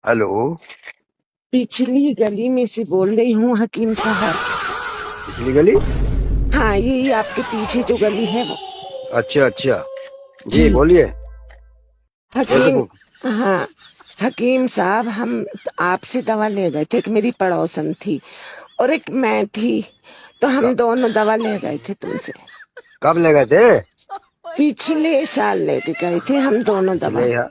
Hello. पिछली गली में से बोल रही हूँ हकीम साहब। पिछली गली? हाँ, यही आपके पीछे जो गली है वो। अच्छा अच्छा। जी जी। बोलिए। कैसे हकीम। हाँ। हकीम साहब, हम आपसे दवा ले गए थे। एक मेरी पड़ोसन थी और एक मैं थी, तो हम क- दोनों दवा ले गए थे तुमसे। कब ले गए थे? पिछले साल लेके गए थे हम दोनों पिछले दवा। या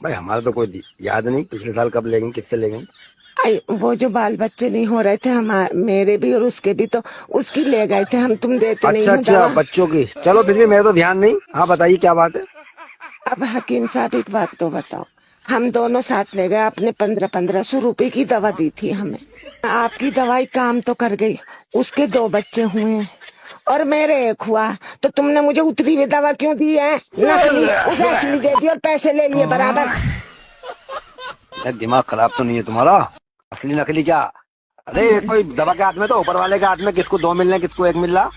भाई हमारा तो कोई याद नहीं, पिछले साल कब ले गए, किससे ले गए? वो जो बाल बच्चे नहीं हो रहे थे हम, मेरे भी और उसके भी, तो उसकी ले गए थे हम। तुम देते नहीं अच्छा हो अच्छा, दवा। बच्चों की। चलो फिर भी मेरे तो ध्यान नहीं। हाँ बताइए क्या बात है। अब हकीम साहब एक बात तो बताओ। हम दोनों साथ ले गए, आपने 1500-1500 रुपए की दवा दी थी हमें। आपकी दवाई काम तो कर गई, उसके 2 बच्चे हुए और मेरे एक हुआ। तो तुमने मुझे उतरी हुई दवा क्यों दी है? नकली उसे असली दे दी और पैसे ले लिए बराबर। यार दिमाग खराब तो नहीं है तुम्हारा? असली नकली क्या? अरे ये कोई दवा के हाथ में तो ऊपर वाले के हाथ में, किसको दो मिल रहे हैं किसको एक मिल रहा।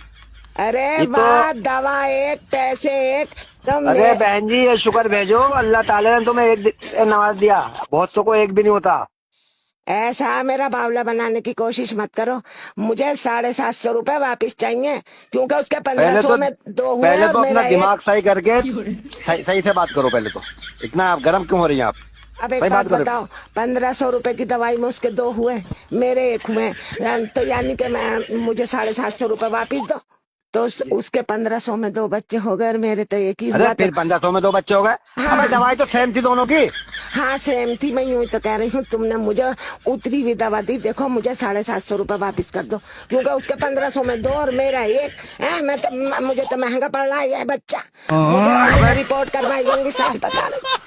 अरे ये तो वाह, दवा एक पैसे एक। तो अरे मैं बहन जी, ये शुक्र भेजो, अल्लाह ताला ने तुम्हें एक नवाज दिया। बहुत सौ को एक भी नहीं होता। ऐसा मेरा बावला बनाने की कोशिश मत करो। मुझे 750 रुपए वापिस चाहिए, क्योंकि उसके पंद्रह पहले सौ तो में 2 हुए पहले और तो अपना मेरा एक। दिमाग सही करके सही सही से बात करो। पहले तो इतना आप गर्म क्यों हो रही हैं आप? अब एक सही बात बात करो। बताओ, 1500 रुपए की दवाई में उसके 2 हुए, मेरे एक हुए। तो यानी कि मैं मुझे 750 रुपए वापिस दो। तो उसके 1500 में 2 बच्चे हो गए और मेरे तो एक ही अरे हुआ। तो फिर 1500 में दो बच्चे हो गए। अबे हाँ। दवाई तो सेम थी दोनों की। हाँ सेम थी, मैं यूं ही तो कह रही हूँ। तुमने मुझे उतरी हुई दवा दी, देखो मुझे 750 रुपए वापिस कर दो, क्योंकि उसके 1500 में 2 और मेरा एक है। मुझे तो महंगा पड़ रहा है ये बच्चा। मुझे अबे मैं रिपोर्ट करवाई दूंगी, साफ बता रही हूँ।